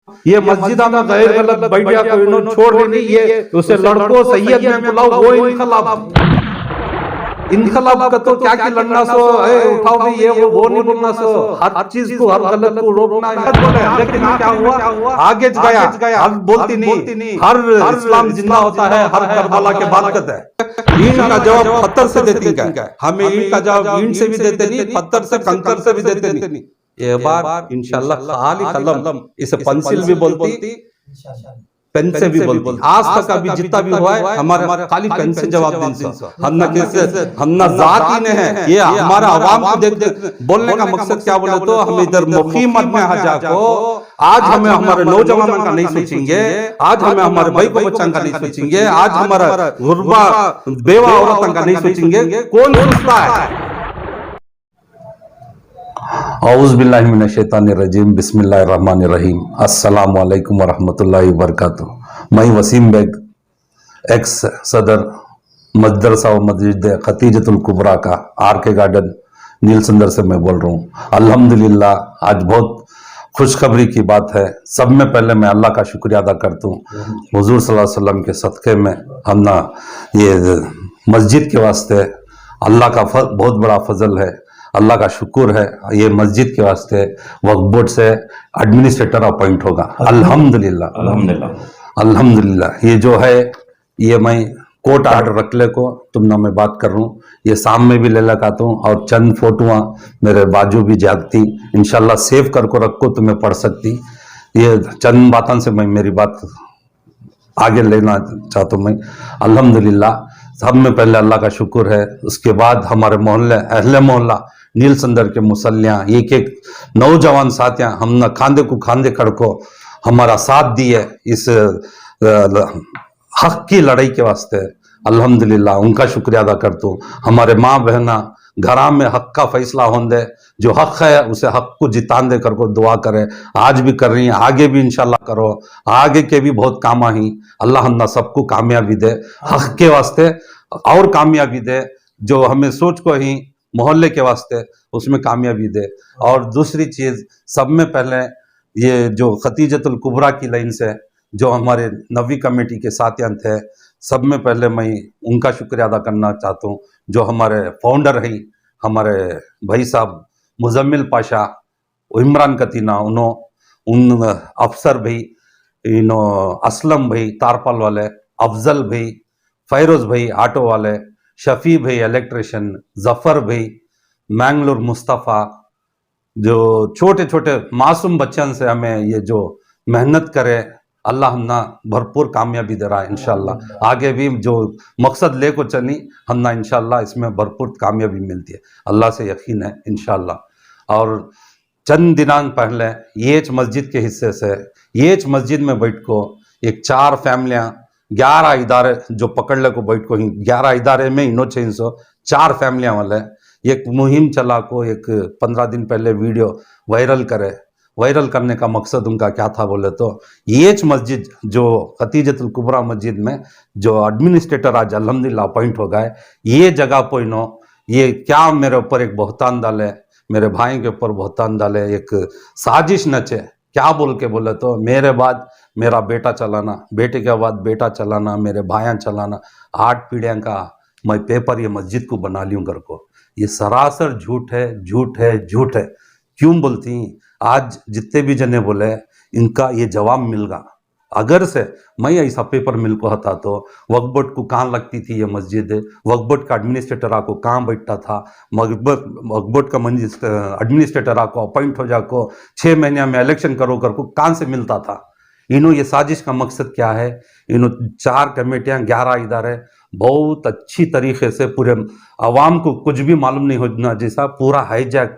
ये मस्जिद में गैर गलत बैठा कोई नो छोड़ नहीं, ये उसे लड़को सैयद में बुलाओ, वो इनकलाब का तो क्या कि लड़ना सो उठाओ भी, ये वो नहीं बोलना सो, हर चीज को हर गलत को रोकना है। लेकिन क्या हुआ, आगे गया, हर बोलती नहीं, हर इस्लाम जिंदा होता है, हर करबला के बरकत है। ईंट का जवाब पत्थर से देती क्या, हमें ईंट का जवाब ईंट से भी देते नहीं, पत्थर से कंकर से भी देते नहीं। ये बार इंशाल्लाह खाली कलम, इसे पेंसिल भी बोलती, पेन से भी बोलती। आज तक अभी जितना भी हुआ है हमारा खाली पेन से जवाब दें, हम न कैसे हम न जात ही नहीं है। ये हमारा आवाम को देख बोलने का मकसद क्या बोले तो हम इधर मुकीमत में हजा को आज हमें हमारे नौजवानों का नहीं सोचेंगे, आज हमें हमारे भाई को बच्चों का नहीं सोचेंगे, आज हमारा गुरबा बेवा औरतों का नहीं सोचेंगे। कौन सोचता है? औज़ुबिल्लाहि मिनश्शैतानिर्रजीम, बिस्मिल्लाहिर्रहमानिर्रहीम, अस्सलामु अलैकुम वरहमतुल्लाहि वबरकातुहू। मैं वसीम बेग, एक्स सदर मदरसा व मस्जिद खतीजतुल कुबरा का आर.के. गार्डन नीलसंदर से मैं बोल रहा हूँ। अल्हम्दुलिल्लाह आज बहुत खुशखबरी की बात है। सब में पहले मैं अल्लाह का शुक्रिया अदा करता हूँ, हुजूर सल्लल्लाहु अलैहि वसल्लम के सदक़े में हम ना ये मस्जिद के वास्ते अल्लाह का बहुत बड़ा फजल है, अल्लाह का शुक्र है। ये मस्जिद के वास्ते वक्फ बोर्ड से एडमिनिस्ट्रेटर अपॉइंट होगा। अल्हम्दुलिल्लाह अल्हम्दुलिल्लाह अल्हम्दुलिल्लाह। ये जो है ये मैं कोर्ट आर्डर रख ले को तुमने मैं बात कर रहा हूँ, ये शाम में भी ले लगाता हूँ और चंद फोटोआं मेरे बाजू भी जागती इंशाल्लाह सेव कर को रखो, तुम्हें पढ़ सकती। ये चंद बातों से मैं मेरी बात आगे लेना चाहता हूँ। मैं अल्हम्दुलिल्लाह सब में पहले अल्लाह का शुक्र है। उसके बाद हमारे मोहल्ले अहले मोहल्ला नीलसंदर के मुसल्लियाँ एक एक नौजवान साथियाँ हम न खांदे को खांदे खड़को हमारा साथ दिए इस हक की लड़ाई के वास्ते। अल्हम्दुलिल्लाह उनका शुक्रिया अदा करता हूँ। हमारे माँ बहना घरा में हक का फैसला हों दे, जो हक है उसे हक को जितान दे कर को दुआ करे। आज भी कर रही हैं, आगे भी इंशाल्लाह करो, आगे के भी बहुत काम आई। अल्लाह हम ना सबको कामयाबी दे, हक के वास्ते और कामयाबी दे, जो हमें सोच को ही मोहल्ले के वास्ते उसमें कामयाबी दे। और दूसरी चीज सब में पहले ये जो खतीजतुल कुबरा की लाइन से जो हमारे नवी कमेटी के साथियां थे, सब में पहले मैं उनका शुक्रिया अदा करना चाहता हूँ। जो हमारे फाउंडर हैं हमारे भाई साहब मुजम्मिल पाशा, इमरान कतीना, उन अफसर भाई, इनो असलम भाई तारपाल वाले, अफजल भाई, फैरोज भाई ऑटो वाले, शफी भाई इलेक्ट्रिशियन, जफर भाई, मैंगलोर मुस्तफ़ा, जो छोटे छोटे मासूम बच्चों से हमें ये जो मेहनत करे, अल्लाह हमना भरपूर कामयाबी दे रहा है। इंशाल्लाह आगे भी जो मकसद ले को चली हमना इंशाल्लाह इसमें भरपूर कामयाबी मिलती है, अल्लाह से यकीन है इंशाल्लाह। और चंद दिनांक पहले येच मस्जिद के हिस्से से येच मस्जिद में बैठ को एक 4 फैमिलियाँ 11 इदारे जो पकड़ ले को बैठ को ही 11 इदारे में इनो 4 फैमिलियाँ वाले एक मुहिम चला को एक 15 दिन पहले वीडियो वायरल करने का मकसद उनका क्या था बोले तो ये मस्जिद जो खतीजतुल कुबरा मस्जिद में जो एडमिनिस्ट्रेटर आज अल्हम्दुलिल्लाह अपॉइंट हो गए, ये जगह पोइनो ये क्या मेरे ऊपर एक बहतान डाले, मेरे भाई के ऊपर बहतान डाले, एक साजिश नचे। क्या बोल के बोले तो मेरे बाद मेरा बेटा चलाना, बेटे के बाद बेटा चलाना, मेरे भाइयाँ चलाना, 8 पीढ़ियाँ का मैं पेपर ये मस्जिद को बना लियूँ घर को। ये सरासर झूठ है, झूठ है, झूठ है। क्यों बोलती? आज जितने भी जने बोले इनका ये जवाब मिलगा। अगर से मैं ऐसा पेपर मिल को था तो वक्फ बोर्ड को कहाँ लगती थी ये मस्जिद, वक्फ बोर्ड का एडमिनिस्ट्रेटर आपको कहाँ बैठता था, वक्फ बोर्ड का एडमिनिस्ट्रेटर आपको अपॉइंट हो जाको 6 महीने में इलेक्शन करो कर को कहाँ से मिलता था। इन्हों ये साजिश का मकसद क्या है? इन्हों 4 कमेटियाँ 11 इदारे बहुत अच्छी तरीके से पूरे आवाम को कुछ भी मालूम नहीं होना जैसा पूरा हाईजैक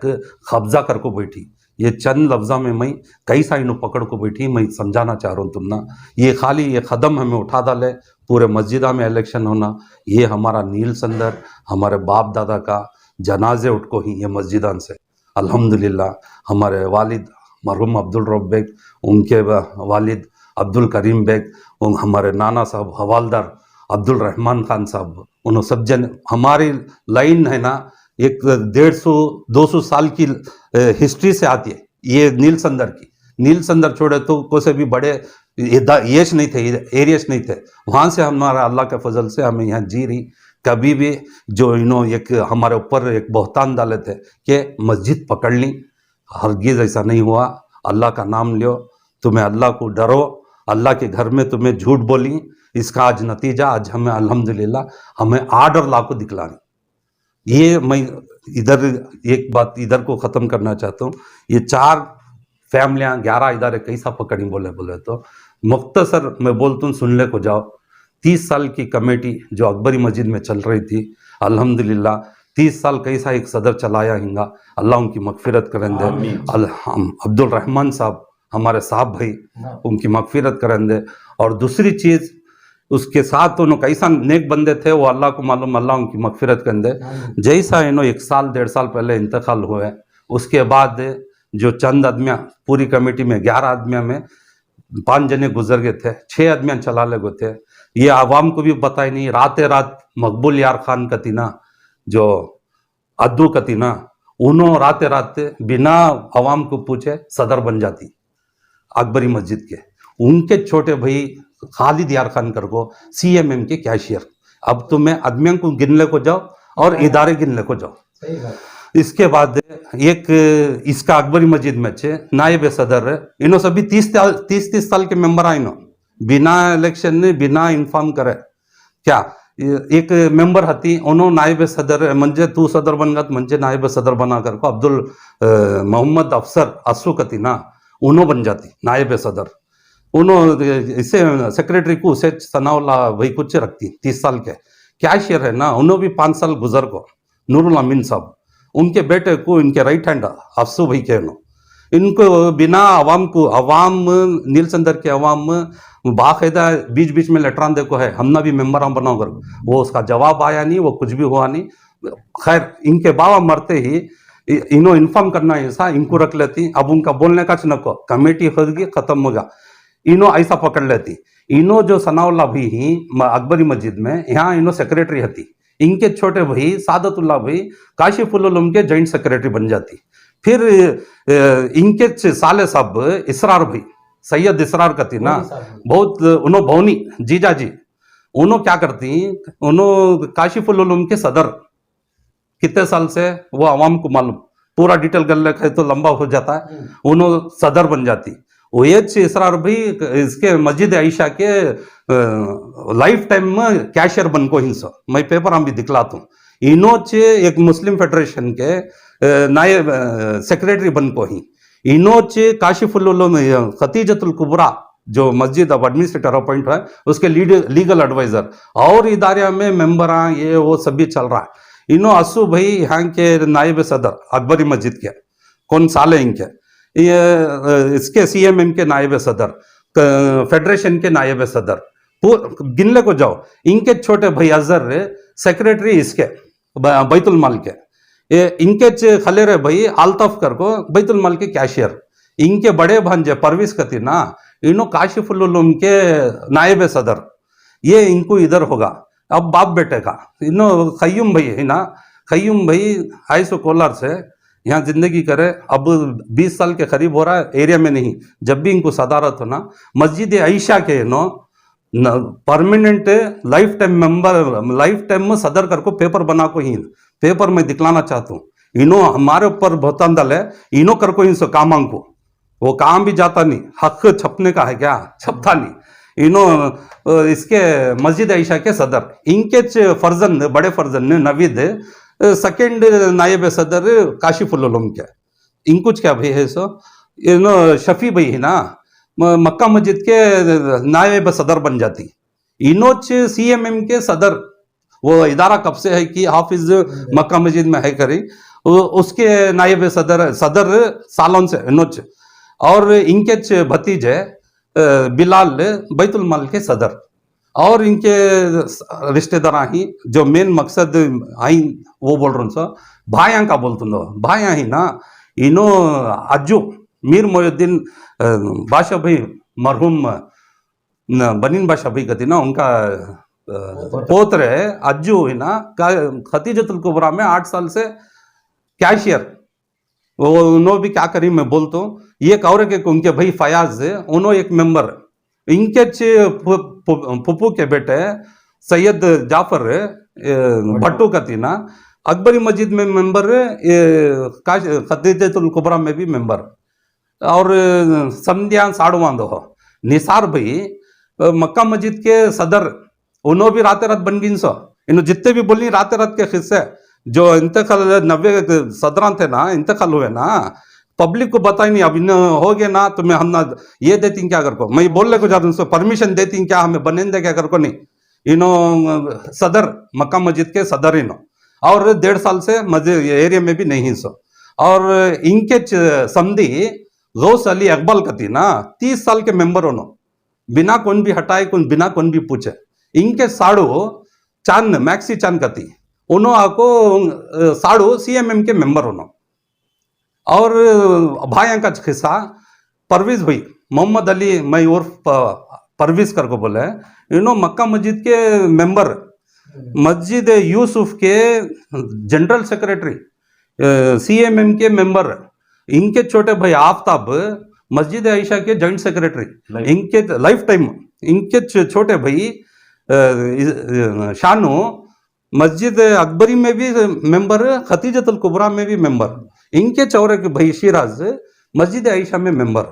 कब्जा कर को बैठी। ये चंद लफ्जा में मैं कई सा इन्हों पकड़ को बैठी, मैं समझाना चाह रहा हूँ तुम ना, ये खाली ये कदम हमें उठा डाले पूरे मस्जिदा में इलेक्शन होना, ये हमारा नीलसंदर हमारे बाप दादा का जनाजे उठ को ही ये मस्जिदान से अल्हम्दुलिल्लाह हमारे वालिद मरहूम अब्दुल रऊफ बेग, उनके वालिद अब्दुल करीम बेग, हमारे नाना साहब हवालदार अब्दुल रहमान खान साहब, उन्होंने सब जन हमारी लाइन है ना एक 150-200 साल की हिस्ट्री से आती है ये नीलसंदर की। नील संदर छोड़े तो कोई भी बड़े येश नहीं थे, एरियस नहीं थे, वहाँ से हमारा अल्लाह के फजल से हमें यहाँ जी रही। कभी भी जो एक हमारे ऊपर एक बहतान डाले थे कि मस्जिद पकड़ ली, हरगिज़ ऐसा नहीं हुआ। अल्लाह का नाम लियो, तुम्हें अल्लाह को डरो, अल्लाह के घर में तुम्हें झूठ बोली, इसका आज नतीजा आज हमें अल्हम्दुलिल्लाह हमें आर्डर ला को दिखलानी। ये मैं इधर एक बात इधर को ख़त्म करना चाहता हूँ। ये 4 फैमिलियाँ 11 इदारे कैसा पकड़ी बोले तो मुख्तसर मैं बोलता हूँ, सुनने को जाओ। 30 साल की कमेटी जो अकबरी मस्जिद में चल रही थी, अल्हम्दुलिल्लाह 30 साल कैसा एक सदर चलाया हिंगा, अल्लाह उनकी मगफिरत करें दे। अब्दुल रहमान साहब हमारे साहब भाई, उनकी मगफिरत करें दे। और दूसरी चीज़ उसके साथ तो कैसा नेक बंदे थे वो अल्लाह को मालूम, अल्लाह उनकी मगफिरत करें दे। जैसा 1 साल 1.5 साल पहले इंतकाल हुए, उसके बाद जो चंद आदमियाँ पूरी कमेटी में 11 आदमियों में 5 जने गुजर गए थे, 6 आदमियाँ चला ले गए थे। ये आवाम को भी पता ही नहीं। रात मकबूल यार खान कतीना जो अद्दू कतीना, उन्होंने रात बिना आवाम को पूछे सदर बन जाती अकबरी मस्जिद के। उनके छोटे भाई खालिद यार खान कर को CMM के कैशियर। अब तो मैं आदमियों को गिनने को जाओ और इदारे गिनने को जाओ। इसके बाद एक इसका अकबरी मस्जिद में नायब सदर, इन्हों सभी 30 साल के मेंबर आए, इन्हों बिना इलेक्शन ने बिना इन्फॉर्म करे क्या एक मेंबर हती, उन्होंने नायब सदर मंजे तू सदर बन गत मंजे नायब सदर बना कर को अब्दुल मोहम्मद अफसर असू कती ना, उन्होंने बन जाती नायब सदर। उन्होंने इसे सेक्रेटरी को उसे सनाउल्ला वही कुछ रखती 30 साल के कैशियर है ना, उन्होंने भी 5 साल गुजर को नूरुल अमीन साहब, उनके बेटे को इनके राइट हैंड अफसू भाई के इनको बिना अवाम नील संदर के अवाम बाकायदा बीच बीच में लेटरान देखो है, हमना भी मेंबर हम बनाओ कर, वो उसका जवाब आया नहीं, वो कुछ भी हुआ नहीं। खैर इनके बाबा मरते ही इन्हों इन्फॉर्म करना ऐसा इनको रख लेती। अब उनका बोलने का नको कमेटी होगी खत्म होगा, इन्हों ऐसा पकड़ लेती। इन्हों जो सनाउल्ला भी ही अकबरी मस्जिद में यहाँ इन्हों सेक्रेटरी हती, इनके छोटे भाई सादतुल्ला भाई काशिफुल उलूम के जॉइंट सेक्रेटरी बन जाती। फिर इनके साले साहब इसरार भाई सैयद इसरार कती ना, बहुत उन्हों भवनी जीजा जी, उन्हों क्या करती, उन्हों काशिफुल उलूम के सदर कितने साल से वो आवाम को मालूम, पूरा डिटेल कर ले तो लंबा हो जाता है, उन्हों सदर बन जाती। ओएच इसरार भी इसके मस्जिद आयशा के लाइफ टाइम में कैशियर बन को हिंसा, मैं पेपर हम भी दिखलाता हूँ। इनोचे एक मुस्लिम फेडरेशन के नायब सेक्रेटरी बन को ही, इनोचे काशिफुल उलूम खतीजतुल कुबरा जो मस्जिद अब एडमिनिस्ट्रेटर अपॉइंट है उसके लीगल एडवाइजर, और इदारे में मेंबर ये वो सभी चल रहा है। इनो असू भाई यहाँ के नायब सदर अकबरी मस्जिद के कौन साले इनके, ये इसके CMM के नायब सदर, फेडरेशन के नायब सदर, गिनले को जाओ। इनके छोटे भाई अजहर सेक्रेटरी इसके बैतुल माल के, ये इनके खले रहे भाई आल्ताफ कर को बैतुल माल के कैशियर। इनके बड़े भांजे परवेज कती ना, इन्हों काशिफुल उलूम के नायब सदर, ये इनको इधर होगा। अब बाप बेटे का इन्हों खयूम भाई है ना, खयूम भाई हाई सो कोलार से यहाँ जिंदगी करे, अब 20 साल के करीब हो रहा है, एरिया में नहीं। जब भी इनको सदारत हो ना, मस्जिद आयशा के permanent life time member, life time में सदर कर को पेपर बना को ही पेपर में दिखलाना चाहता हूँ। इन्हों हमारे ऊपर बहुत अंदल है, इन्हों कर को इनसे काम को वो काम भी जाता नहीं, हक छपने का है क्या, छपता नहीं। इन्हों इसके मस्जिद आयशा के सदर, इनके फर्जन बड़े फर्जन नवीद सेकेंड नायब सदर काशिफुल उलूम के, इनकुछ क्या भाई है सो इन्हों शफी भाई है ना मक्का मस्जिद के नायब सदर बन जाती। इनोच CMM के सदर, वो इदारा कब से है कि हाफिज मक्का मस्जिद में है करी, उसके नायब सदर सालों से इनोच। और इनके भतीजे बिलाल बैतुल माल के सदर, और इनके रिश्तेदार ही जो मेन मकसद आई वो बोल रहा हूँ सो भाया का बोलते भाया ही ना, इनो अज्जू मीर मोयुद्दीन बादशाह भाई मरहूम बनीन बादशाह भाई कती ना, उनका पोत्र है अज्जू है ना, खतीजतुल कुबरा में 8 साल से कैशियर। वो उन्होंने भी क्या करी मैं बोलता हूँ, एक और के उनके भाई फयाज उन्होंने एक मेंबर, इनके फुप्पू के बेटे सैयद जाफर भट्टू का थी ना, अकबरी मस्जिद में मेंबर, खदीजतुल कुबरा में भी मेंबर, और संध्या साड़वांदो निसार भाई मक्का मस्जिद के सदर, उन्होंने भी रात रात बन गिन सो, इन्हों जितने भी बोली रात रात के किस्से जो इंतकाल 90 सदरान थे ना, इंतकाल हुए ना, पब्लिक को बताई नहीं, अब इन हो गए ना तुम्हें हम ना ये देती क्या कर को, मैं बोलने को जाता हूँ परमिशन देती क्या हमें बनेंदे क्या कर को नहीं, इनो सदर मक्का मस्जिद के सदर इनो, और 1.5 साल से मस्जिद एरिया में भी नहीं सो, और इनके समधी गौस अली अकबल का थी ना 30 साल के मेंबर होनो, बिना कौन भी हटाए बिना कौन भी पूछे, इनके साड़ू चांद मैक्सी चांद का थी, उन्होंने आको साड़ू CMM के मेंबर होनो, और भाई का खिस्सा परवेज भाई मोहम्मद अली मैं उर्फ परवेज कर को बोले, इन्हों मक्का मस्जिद के मेंबर, मस्जिद यूसुफ के जनरल सेक्रेटरी, CMM के मेंबर, इनके छोटे भाई आफ्ताब मस्जिद आयशा के जॉइंट सेक्रेटरी, इनके लाइफ टाइम, इनके छोटे भाई शानू मस्जिद अकबरी में भी मेंबर, खतीजतुल कुबरा में भी मेंबर, इनके चौरे के भाई शिराज मस्जिद आयशा में मेंबर,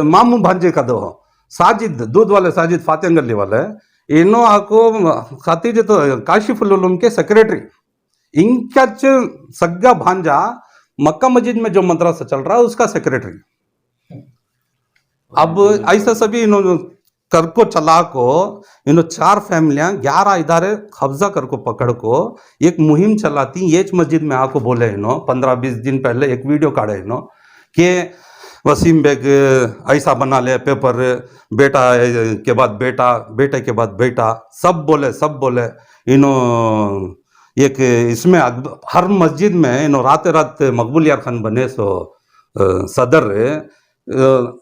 मामू भांजे का दो साजिद दूध वाले साजिद फातेंगली वाले, इन्हों आको खतीजत काशिफुल उलूम के सेक्रेटरी, इनका सग्गा भांजा मक्का मस्जिद में जो मदरसा चल रहा है उसका सेक्रेटरी। अब ऐसा सभी इन्होंने कर को चला को, इन्हों 4 फैमिलियां 11 इदारे कब्जा कर को पकड़ को एक मुहिम चलाती, ये मस्जिद में आको बोले इन्हों 15-20 दिन पहले एक वीडियो काढ़े इन्हों कि वसीम बेग ऐसा बना ले पेपर, बेटा के बाद बेटा, बेटे के बाद बेटा, सब बोले इन्हों एक इसमें हर मस्जिद में इन्हों रात रात मकबूल यार खान बने सो सदर,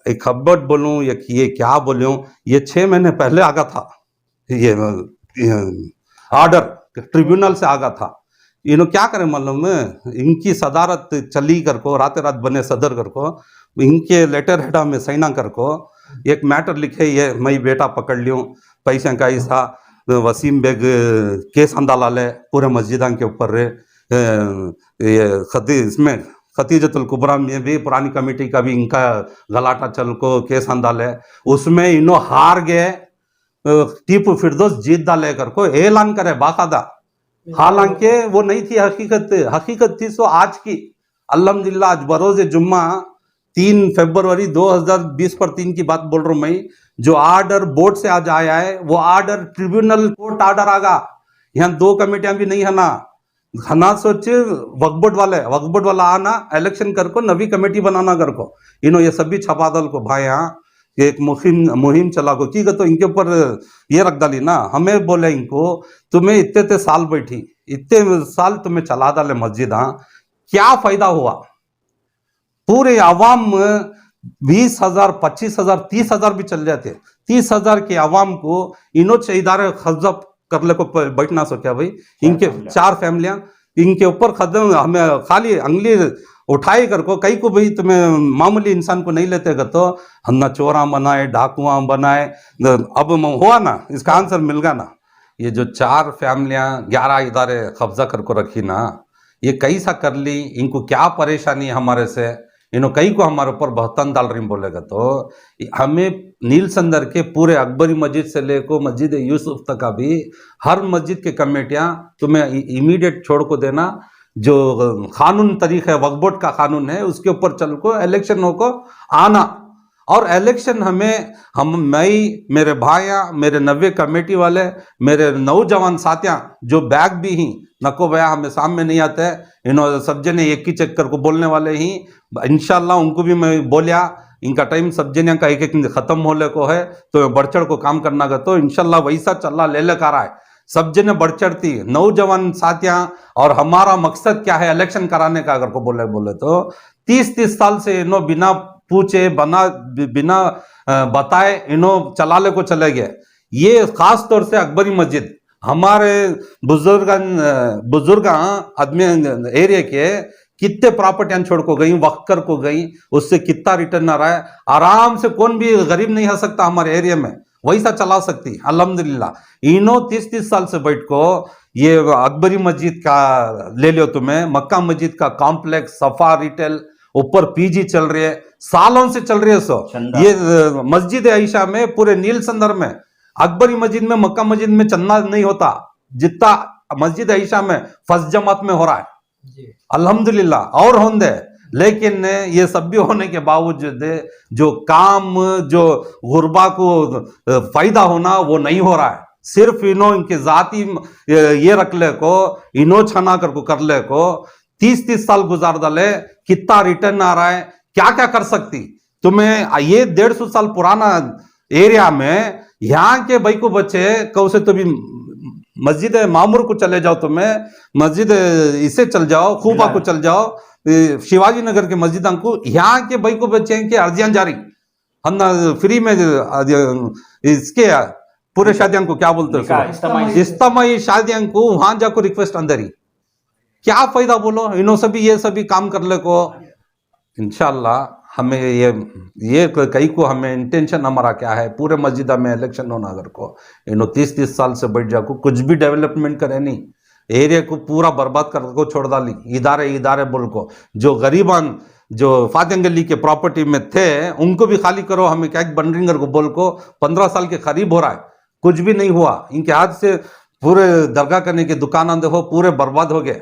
एक खबर बोलूं या ये क्या बोलूं, ये 6 महीने पहले आगा था, ये आर्डर ट्रिब्यूनल से आगा था, इन्हों क्या करें मालूम, इनकी सदारत चली कर को रात रात बने सदर कर को, इनके लेटर हेडा में सैना कर को एक मैटर लिखे, ये मैं बेटा पकड़ लियूँ पैसे का ऐसा, वसीम बेग केस अंदाला ले पूरे मस्जिदा के ऊपर रे, ये इसमें खतीजतुल कुबरा में भी पुरानी कमेटी का भी इनका गलाटा चल को केस अंदाले, उसमें इन्हों हार गए, टीपू फिरदौस जीत डाले कर को ऐलान करे बाकायदा, हालांकि वो नहीं थी हकीकत थी सो आज की। अल्हम्दुलिल्लाह आज बरोज़ जुम्मा 3 फरवरी 2020 पर 3 की बात बोल रहा हूँ मैं, जो आर्डर बोर्ड से आज आया है वो आर्डर ट्रिब्यूनल कोर्ट आर्डर आगा, यहाँ 2 कमेटियां भी नहीं है ना, खाना सोचे वक्फ बोर्ड वाला आना इलेक्शन कर को नवी कमेटी बनाना कर को, इन्हों ये सभी छपादल को भाई यहाँ एक मुहिम चला को की तो इनके ऊपर ये रख डाली ना, हमें बोले इनको तुम्हें इतने साल बैठी, इतने साल तुम्हें चला डाले मस्जिद, क्या फायदा हुआ, पूरे आवाम 20,000 25,000 30,000 भी चल जाते, 30,000 के आवाम को इन्हों इदारे खर्जा कर ले को बैठना सो क्या भाई, इनके 4 फैमिलियां इनके ऊपर खदम हमें खाली अंगली उठाई कर को, कई को भाई तुम्हें मामूली इंसान को नहीं लेते तो हम ना चोरा बनाए डाकुआ बनाए, अब हुआ ना, इसका आंसर मिल गया ना, ये जो 4 फैमिलियां 11 इदारे कब्जा कर को रखी ना, ये कैसा कर ली, इनको क्या परेशानी है हमारे से, इन्हों कई को हमारे ऊपर बहतन डाल रही बोलेगा तो हमें नील संदर के पूरे अकबरी मस्जिद से लेकर मस्जिद यूसुफ तक का भी हर मस्जिद के कमेटियां तुम्हें इमीडिएट छोड़ को देना, जो कानून तरीका है वक्फ बोर्ड का कानून है उसके ऊपर चल को इलेक्शन हो को आना, और इलेक्शन हम मेरे भाइयाँ मेरे 90 कमेटी वाले मेरे नौजवान साथियाँ जो बैग भी ही नको भैया हमें सामने नहीं आते हैं, इन्होंने सब जने एक ही चक्कर को बोलने वाले ही, इंशाल्लाह उनको भी मैं बोलिया इनका टाइम सब जने का एक खत्म होने को है तो बढ़ चढ़ को काम करना का, तो इंशाल्लाह वैसा चल ले कर रहा है, सब जने बढ़ चढ़ती नौजवान साथियां, और हमारा मकसद क्या है इलेक्शन कराने का, अगर को बोले तो 30 साल से इन्हों बिना पूछे बिना बताए इन्हों चलाले को चले गए, ये खास तौर से अकबरी मस्जिद हमारे बुजुर्ग आदमी एरिया के कितने प्रॉपर्टियां छोड़ को गई, वक्कर को गई, उससे कितना रिटर्न आ रहा है। आराम से कौन भी गरीब नहीं आ सकता हमारे एरिया में, वैसा चला सकती अल्हम्दुलिल्लाह। इनो 30-30 साल से बैठ को ये अकबरी मस्जिद का ले लो, तुम्हें मक्का मस्जिद का कॉम्प्लेक्स सफा रिटेल, ऊपर पीजी चल रही है, सालों से चल रही है। सो ये मस्जिद आयशा में पूरे नील संदर में, अकबरी मस्जिद में मक्का मस्जिद में चंदा नहीं होता जितना मस्जिद आयशा में फर्स्ट जमात में हो रहा है अल्हम्दुलिल्लाह। और होंगे, लेकिन ये सब भी होने के बावजूद जो काम, जो गुरबा को फायदा होना वो नहीं हो रहा है। सिर्फ इनो इनके जाती ये रख ले को, इनो छना कर ले को 30-30 साल गुजार डाले, कितना रिटर्न आ रहा है, क्या क्या कर सकती। तुम्हें ये 150 साल पुराना एरिया में यहाँ के भाई को बच्चे कौसे तो भी मस्जिद मामूर को चले जाओ, तुम्हें मस्जिद इसे चल जाओ, खूबा को चल जाओ, शिवाजी नगर के मस्जिद को, यहाँ के भाई को बच्चे के अर्जियां जारी हम फ्री में इसके पूरे शादियां को क्या बोलते हैं, इज्तिमाई शादियां को वहां जाकर रिक्वेस्ट अंदर ही क्या फायदा बोलो। इन्हों सभी ये सभी काम कर ले को इंशाल्लाह हमें ये कई को हमें इंटेंशन हमारा क्या है, पूरे मस्जिद में इलेक्शन होना अगर को इन्हों 30-30 साल से बैठ जाको कुछ भी डेवलपमेंट करे नहीं, एरिया को पूरा बर्बाद कर को छोड़ डाली। इदारे बोल को जो गरीबान जो फातिया गली के प्रॉपर्टी में थे उनको भी खाली करो, हमें क्या बनरिंगर को बोल को 15 साल के करीब हो रहा है, कुछ भी नहीं हुआ। इनके हाथ से पूरे दरगाह करने की दुकान देखो पूरे बर्बाद हो गए।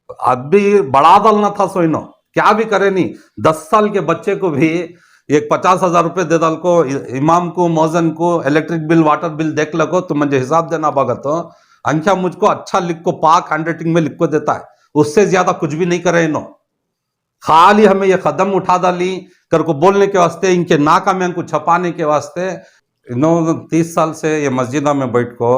अभी बढ़ा डालना था सो इनो क्या भी करे नहीं। 10 साल के बच्चे को भी एक 50,000 रुपए दे डाल को, इमाम को, मौजन को, इलेक्ट्रिक बिल, वाटर बिल देख लो तो मुझे हिसाब देना पड़ेगा। तो अंख्या मुझको अच्छा लिख को पाक हैंडराइटिंग में लिख को देता है, उससे ज्यादा कुछ भी नहीं करे इनो। खाली हमें ये कदम उठा डाली कर को बोलने के वास्ते, इनके नाकामियां को छपाने के वास्ते। इनो 30 साल से ये मस्जिदा में बैठ को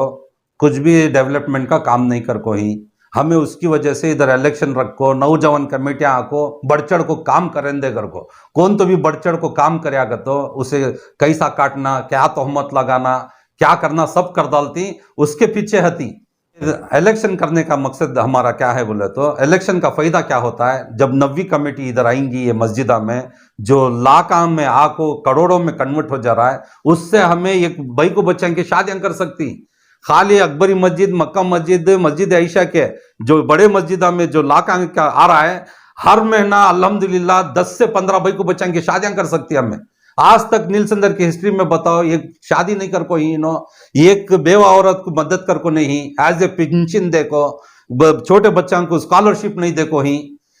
कुछ भी डेवलपमेंट का काम नहीं कर को ही, हमें उसकी वजह से इधर इलेक्शन रखो, नौजवान कमेटियां आको बढ़ चढ़ को काम करें दे कर को, कौन तो भी बढ़ चढ़ को काम करया कर तो उसे कैसा काटना, क्या तोहमत लगाना, क्या करना सब कर डालती, उसके पीछे हती। इलेक्शन करने का मकसद हमारा क्या है बोले तो, इलेक्शन का फायदा क्या होता है, जब 90 कमेटी इधर आएंगी ये मस्जिदा में, जो लाखों में आको करोड़ों में कन्वर्ट हो जा रहा है, उससे हमें एक भाई को बच्चों की शादियां कर सकती। खाली अकबरी मस्जिद, मक्का मस्जिद, मस्जिद आयशा के जो बड़े मस्जिदा में जो लाखा का आ रहा है, हर महीना अल्हम्दुलिल्लाह 10 से 15 भाई को बच्चों की शादियां कर सकती है। हमें आज तक नीलसंदर की हिस्ट्री में बताओ एक शादी नहीं कर को ही नो, एक बेवा औरत को मदद कर को नहीं, एज ए पेंशन देखो, छोटे बच्चों को स्कॉलरशिप नहीं देखो ही।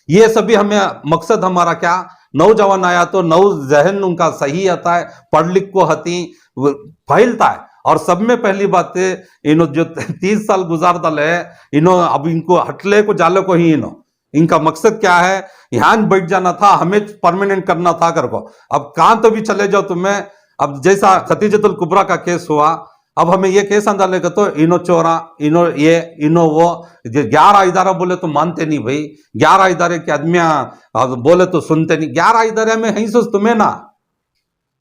ये सभी हमें मकसद हमारा क्या, नौजवान आया तो नौ जहन उनका सही आता है, पढ़ लिख को हती फैलता है। और सब में पहली बात है इनो जो 30 साल गुजार डाले इनो, अब इनको हटले को जाले को ही इनो, इनका मकसद क्या है, यहाँ बैठ जाना था, हमें परमानेंट करना था कर को। अब कहां तो भी चले जाओ तुम्हें, अब जैसा खतीजतुल कुबरा का केस हुआ, अब हमें ये केस डालेगा तो इनो चोरा, इनो ये, इनो वो, 11 इदारा बोले तो मानते नहीं भाई, 11 इदारे के आदमियां बोले तो सुनते नहीं। 11 इदारे में हिंसो तुम्हें ना,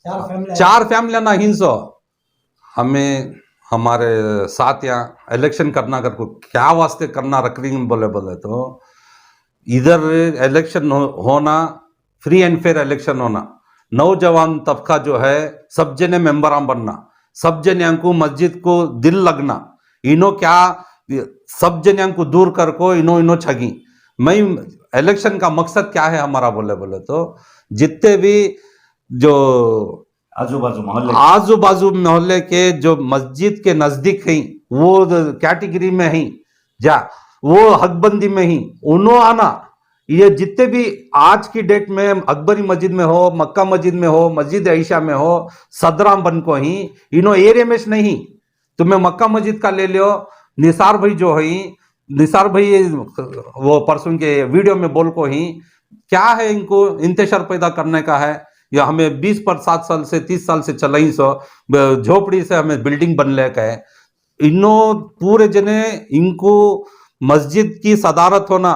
4 फैमिलियां ना हिंसो। हमें हमारे साथ यहाँ इलेक्शन करना कर को क्या वास्ते करना रख रही बोले तो, इधर इलेक्शन होना फ्री एंड फेयर इलेक्शन होना, नौजवान तबका जो है सब जने मेंबर बनना, सब जने को मस्जिद को दिल लगना, इनो क्या सब जने को दूर कर को इनो छगी। मैं इलेक्शन का मकसद क्या है हमारा बोले तो, जितने भी जो आजू बाजू मोहल्ले के जो मस्जिद के नजदीक हैं वो कैटेगरी में ही जा, वो हकबंदी में ही उन्हों आना। ये जितने भी आज की डेट में अकबरी मस्जिद में हो, मक्का मस्जिद में हो, मस्जिद आयशा में हो, सदराम बन को ही इनो एरिया में नहीं। तुम्हें मक्का मस्जिद का ले लो, निसार भाई जो है, निसार भाई वो परसों के वीडियो में बोल को ही क्या है, इनको इंतशार पैदा करने का है, या हमें 20 पर 7 साल से 30 साल से चलाई सो झोपड़ी से हमें बिल्डिंग बन ले का है। इनो पूरे जने इनको मस्जिद की सदारत होना,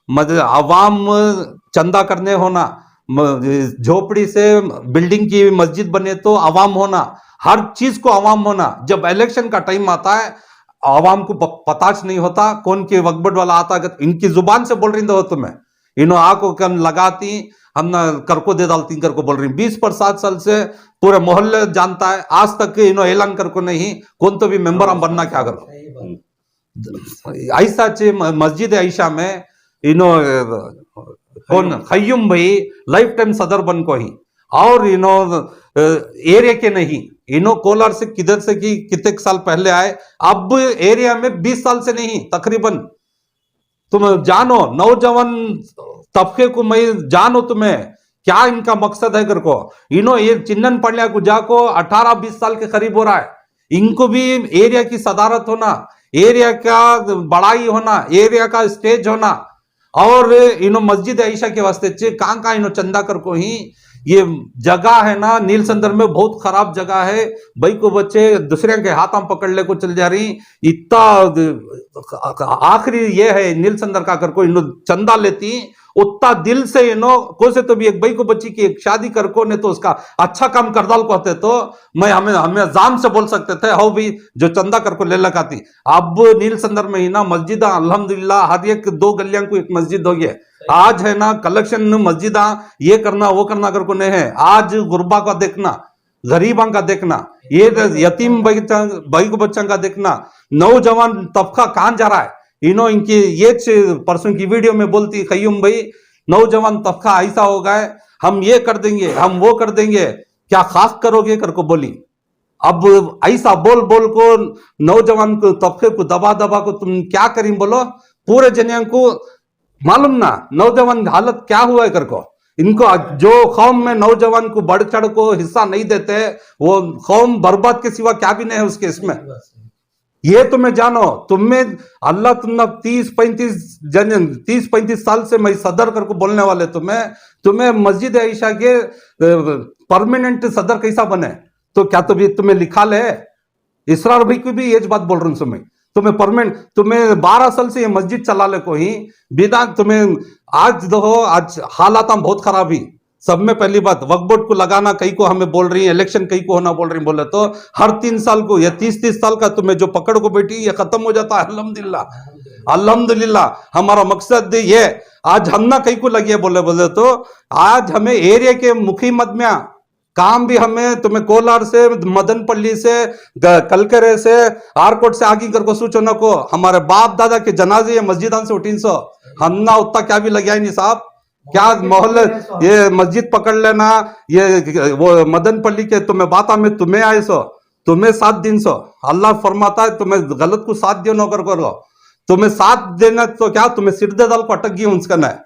अवाम चंदा करने होना, झोपड़ी से बिल्डिंग की मस्जिद बने तो अवाम होना, हर चीज को अवाम होना। जब इलेक्शन का टाइम आता है अवाम को पताच नहीं होता कौन के वक्बट वाला आता है, इनकी जुबान से बोल रही हो तुम्हें, इन्हों आको कम लगाती हम ना कर को दे डालती कर को बोल रही 20 पर 7 साल से पूरे मोहल्ले जानता है, आज तक इन्हों ऐलान कर को नहीं कौन तो भी मेंबर हम बनना क्या करो ऐसा चे मस्जिद आयशा में इन्हों कौन खय्युम भाई लाइफ टाइम सदर बन को ही और इन्हों एरिया के नहीं इन्हों कोलार से किधर से कि कितने साल पहले आए, अब एरिया में 20 साल से नहीं तकरीबन तुम जानो नौजवान तबके को मैं जानो तुम्हें क्या इनका मकसद है कर को इन्हों ये चिन्नन पड़िया को जाको 18-20 साल के करीब हो रहा है, इनको भी एरिया की सदारत होना, एरिया का बड़ाई होना, एरिया का स्टेज होना और इन्हों मस्जिद आयशा के वास्ते कहाँ इन्हों चंदा कर को ही ये जगह है ना नील संदर में बहुत खराब जगह है, भाई को बच्चे दूसरे के हाथ में पकड़ ले को चल जा रही इतना आखिरी ये है नील संदर का कर को इन्हों चंदा लेती उतना दिल से इन्हों को से तो भी एक भाई को बच्ची की एक शादी कर को ने तो उसका अच्छा काम कर डाल को होते तो मैं हमें जान से बोल सकते थे हो भी जो चंदा कर को ले लगाती। अब नील संदर में ही ना मस्जिद अल्हम्दुलिल्लाह हर एक 2 गलियां को एक मस्जिद हो गया, आज है ना कलेक्शन मस्जिद ये करना वो करना कर को नहीं है, आज गुरबा का देखना, गरीबों का देखना, ये यतीम भाई को बच्चों का देखना, नौजवान तबका कहां जा रहा है इन्हों इनकी ये परसों की वीडियो में बोलती खय्युम भाई नौजवान तबका ऐसा हो गया हम ये कर देंगे हम वो कर देंगे क्या खास करोगे कर को बोली। अब ऐसा बोल बोल को नौजवान को तबके को दबा दबा को तुम क्या करें बोलो, पूरे जनिया को मालूम ना नौजवान हालत क्या हुआ है कर को, इनको जो कौम में नौजवान को बढ़ चढ़ को हिस्सा नहीं देते वो कौम बर्बाद के सिवा क्या भी नहीं है उसके इसमें। ये तुम्हें जानो तुम्हें अल्लाह तुमने 30-35 साल से मैं सदर करके बोलने वाले तुम्हें मस्जिद आयशा के परमानेंट सदर कैसा बने तो क्या तुम्हें लिखा ले, इसरार भाई को भी ये बात बोल रहा हूं तुम्हें परमानेंट तुम्हें 12 साल से ये मस्जिद चला ले को ही बिना तुम्हें आज देखो आज हालात बहुत खराब ही सब में पहली बात वक्फ बोर्ड को लगाना कई को हमें बोल रही है, इलेक्शन कई को होना बोल रही बोले तो हर 3 साल को या 30-30 साल का तुम्हें जो पकड़ को बैठी ये खत्म हो जाता है। अल्हम्दुलिल्लाह अल्हम्दुलिल्लाह हमारा मकसद ये आज हम ना कई को लगी बोले तो आज हमें एरिया के मुखी मदमिया काम भी हमें तुम्हें कोलार से मदनपल्ली से कलकरे से आरकोट से आगे कर को सूचना को हमारे बाप दादा के जनाजे मस्जिदान से 300 हम ना उतना क्या भी लगे नहीं साहब, क्या मोहल्ले ये मस्जिद पकड़ लेना ये वो मदनपल्ली के तुम्हें बाता में तुम्हें आए सो तुम्हें 7 दिन सो अल्लाह फरमाता है तुम्हें गलत को 7 दिन होकर करो तुम्हें 7 देना तो क्या तुम्हें सिर दे दाल को अटक गई उनका ना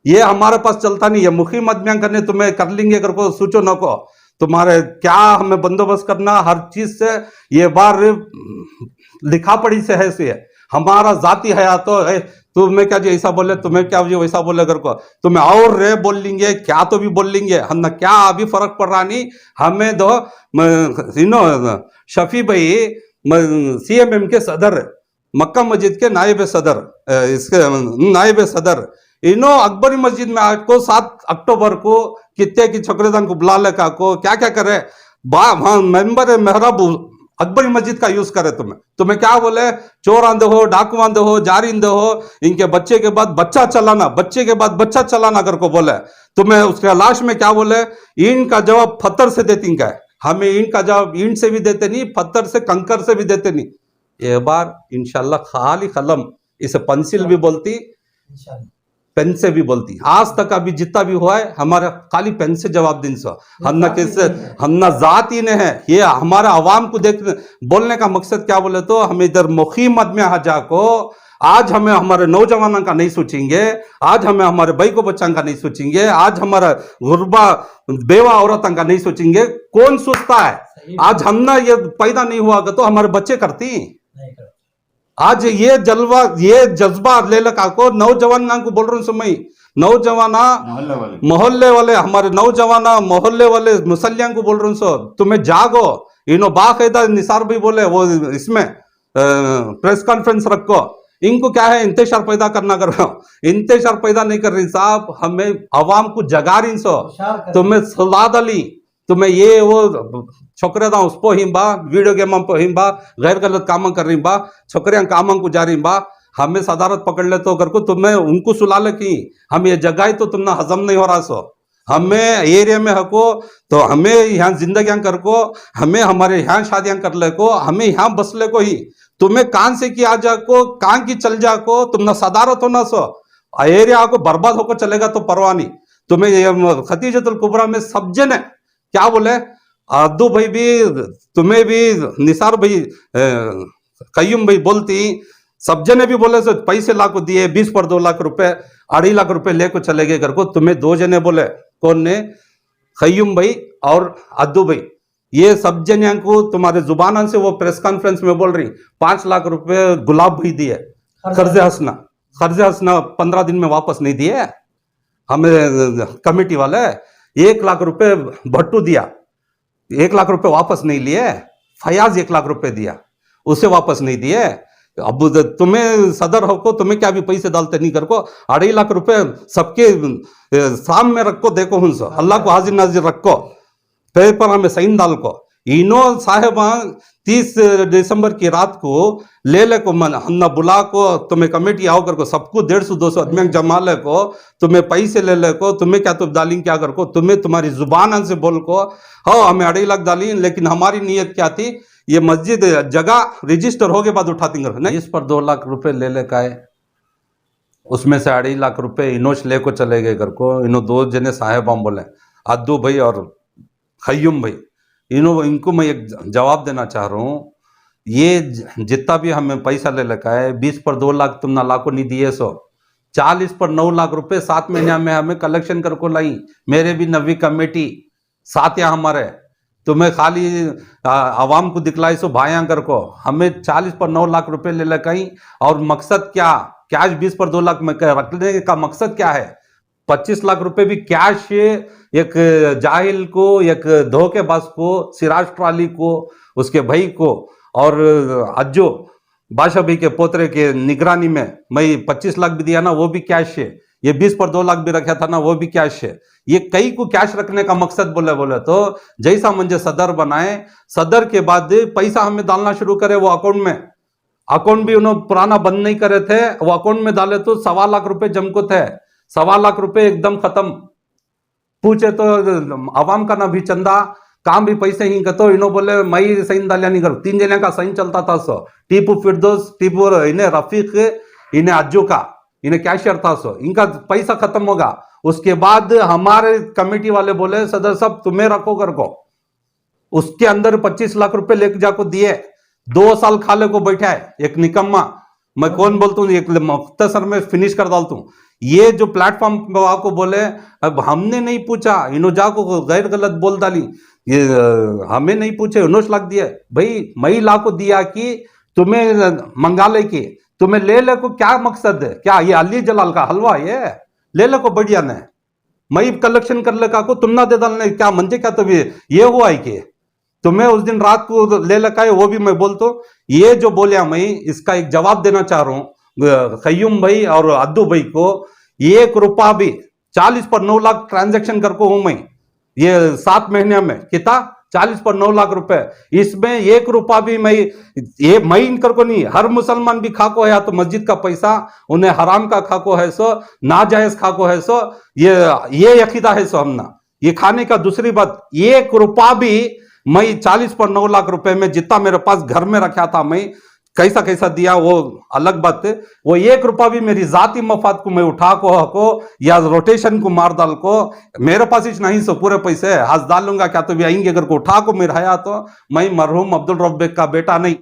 ये हमारे पास चलता नहीं है, मुखी मदमिया करने तुम्हें कर लेंगे कर को सोचो न को तुम्हारे क्या हमें बंदोबस्त करना हर चीज से ये बार लिखा पड़ी से है हमारा जाति हया तो है तुम्हें क्या जो ऐसा बोले तुम्हें क्या जो वैसा बोले कर को तुम्हें और रे बोल लेंगे क्या तो भी बोल लेंगे हम ना क्या अभी फर्क पड़ रहा नहीं हमें दो शफी भाई CMM के सदर मक्का मस्जिद के नायब सदर इसके नायब सदर इनो अकबरी मस्जिद में आज को 7 अक्टूबर को कितने की छोकरेदान को बुला लेका को क्या क्या करे मेंबर मेहराब अकबरी मस्जिद का यूज करे तुम्हें क्या बोले चोर आंदे हो डाकू आंदे हो जारी आंदे हो इनके बच्चे के बाद बच्चा चलाना कर को बोले तुम्हें उसके लाश में क्या बोले ईंट का जवाब पत्थर से देती है, हमें ईंट का जवाब ईंट से भी देते नहीं पत्थर से कंकर से भी देते नहीं, ये बार इंशाल्लाह खाली कलम इसे पेंसिल भी बोलती पेन से भी बोलती आज तक अभी जितना भी हुआ है हमारा खाली पेन से जवाब दिन सो हम ना किससे हम ना जात ही नहीं है, ये हमारा आवाम को देख बोलने का मकसद क्या बोले तो हम इधर मुखीम आदमी हजा को आज हमें हमारे नौजवानों का नहीं सोचेंगे, आज हमें हमारे भाई को बच्चों का नहीं सोचेंगे, आज हमारा गुरबा बेवा औरतों का नहीं सोचेंगे, कौन सोचता है आज हम ना ये पैदा नहीं हुआ तो हमारे बच्चे करती आज ये जलवा ये जज्बा ले लगा को नौजवान को बोल रहा हूँ समय नौजवाना मोहल्ले वाले हमारे नौजवाना मोहल्ले वाले मुसलियां को बोल रहा हूँ सो तुम्हें जागो इनो बाकायदा निसार भी बोले वो इसमें प्रेस कॉन्फ्रेंस रखो इनको क्या है इंतजार पैदा करना कर रहा हूँ इंतजार पैदा नहीं कर रही साहब हमें अवाम को जगा रही सो तुम्हें सलाद अली तुम्हें ये वो छोकरे दा उसको हिंबा वीडियो गेम पे हिंबा गैर गलत काम कर रही बा छोकरियां काम को जा रही बा हमें सदारत पकड़ ले तो करको तुम्हें उनको सुला ले कि हम ये जगह ही तो तुमने हजम नहीं हो रहा सो हमें एरिया में हको तो हमें यहाँ जिंदगी कर को हमें हमारे यहाँ शादियां कर ले को हमें यहाँ बस ले को ही तुम्हें कान से की आ जा को कान की चल जा को तुम न सदारत हो ना सो एरिया को बर्बाद होकर चलेगा तो परवाह नहीं। तुम्हें ये खतीजतुल कुबरा में सब जने क्या बोले, अद्दू भाई भी, तुम्हें भी, निसार भाई, कयूम भाई बोलती, सब जने भी बोले सो पैसे लाख दिए 20 पर 2 लाख रुपए 2.5 लाख रुपए लेकर चले गए घर को। तुम्हें 2 जने बोले, कौन ने, कयूम भाई और अद्दू भाई, ये सब जने को तुम्हारे जुबान से वो प्रेस कॉन्फ्रेंस में बोल रही 5 लाख रुपए गुलाब भाई दिए कर्जे हंसना 15 दिन में वापस नहीं दिए हमें कमेटी वाले। 1 लाख रुपए भट्टू दिया, 1 लाख रुपए वापस नहीं लिए। फयाज 1 लाख रुपए दिया, उसे वापस नहीं दिए। अब तुम्हें सदर हो को तुम्हें क्या भी पैसे डालते नहीं कर को 2.5 लाख रुपए सबके सामने रखो, देखो हूं अल्लाह को हाजिर नाजिर रखो, पेपर हमें सही डाल को। इनो साहेबा 30 दिसंबर की रात को ले को हमने बुला को तुम्हें कमेटी आओ कर को सबको 150-200 आदमी जमा ले को तुम्हें पैसे ले को तुम्हें क्या तो डाली क्या कर को तुम्हें तुम्हारी जुबान से बोल को हाँ हमें 2.5 लाख डाली, लेकिन हमारी नीयत क्या थी, ये मस्जिद जगह रजिस्टर हो के बाद उठाती नहीं। इस पर 2 लाख रुपए ले का है, उसमें से 2.5 लाख रुपए इनोश ले को चले गए घर को। इनो 2 जने साहेब हम बोले, अद्दू भाई और खयूम भाई, इनको मैं एक जवाब देना चाह रहा हूँ। ये जितना भी हमें पैसा ले रखा है 20 पर 2 लाख तुम ना लाखों नहीं दिए सो 40 पर 9 लाख रुपए 7 महीने में हमें कलेक्शन कर को लाई। मेरे भी नवी कमेटी साथ यहाँ हमारे, तुम्हें खाली आवाम को दिखलाई सो भाया कर को हमें 40 पर 9 लाख रुपए ले लगाई। और मकसद क्या, कैश 20 पर 2 लाख में रखने का मकसद क्या है? 25 लाख रुपए भी कैश एक जाहिल को, एक धोखेबाज को, सिराज ट्राली को, उसके भाई को और अज्जो बादशाह भाई के पोतरे के निगरानी में मैं 25 लाख भी दिया ना, वो भी कैश है। ये 20 पर 2 लाख भी रखा था ना, वो भी कैश है। ये कई को कैश रखने का मकसद बोले तो जैसा मुझे सदर बनाए, सदर के बाद पैसा हमें डालना शुरू करे वो अकाउंट में। अकाउंट भी उन्होंने पुराना बंद नहीं करे थे, वो अकाउंट में डाले तो 1.25 लाख रुपए जमको थे। 1.25 लाख रुपए एकदम खत्म। पूछे तो अवाम का ना भी चंदा, काम भी पैसे ही तो इन्हों बोले मई सही डालिया नहीं कर। 3 जने का सही चलता था सो, टीपू फिरदौस, टीपू इन्हें रफीक, इन्हें अज्जू का, इन्हें कैशियर था सो, इनका पैसा खत्म होगा। उसके बाद हमारे कमेटी वाले बोले सदर साहब तुम्हें रखो कर को, उसके अंदर 25 लाख रुपए लेके जाको दिए। 2 साल खाले को बैठा है एक निकम्मा। मैं कौन बोलता हूँ, एक मुख्तसर में फिनिश कर डालता हूँ। ये जो प्लेटफॉर्म को बोले अब हमने नहीं पूछा, इन्हों जाको गैर गलत बोल डाली, ये हमें नहीं पूछे 19 लाख दिया। भाई मई लाख को दिया कि तुम्हें मंगा ले कि तुम्हें ले को क्या मकसद है? क्या ये अली जलाल का हलवा ये ले को बढ़िया ने मई कलेक्शन कर ले का को तुम ना दे डालने क्या मंजे क्या? तो ये हुआ है कि तुम्हें उस दिन रात को ले लगा है, वो भी मैं बोलता हूँ। ये जो बोलिया मैं इसका एक जवाब देना चाह रहा हूँ खयूम भाई और अद्दू भाई को। 1 रुपया भी 40 पर 9 लाख ट्रांजैक्शन करको हूं मैं ये 7 महीने में, कितना 40 पर 9 लाख रुपए। इसमें 1 रुपया भी मैं इनकर को नहीं, हर मुसलमान भी खाको है या तो मस्जिद का पैसा उन्हें हराम का खाको है सो, नाजायज खाको है सो, ये अकीदा है सो हमना ये खाने का। दूसरी बात 1 रुपया भी मैं 40 पर 9 लाख रुपए में जितना मेरे पास घर में रखा था मैं कैसा कैसा दिया वो अलग बात है। वो 1 रुपया भी मेरी जाती मफाद को मैं उठा को या रोटेशन को मार डाल को मेरे पास ही नहीं सो पूरे पैसे हाथ डाल लूंगा क्या तो भी आएंगे अगर को उठा को मेरा तो मैं मरहूम अब्दुल रब्बे का बेटा नहीं।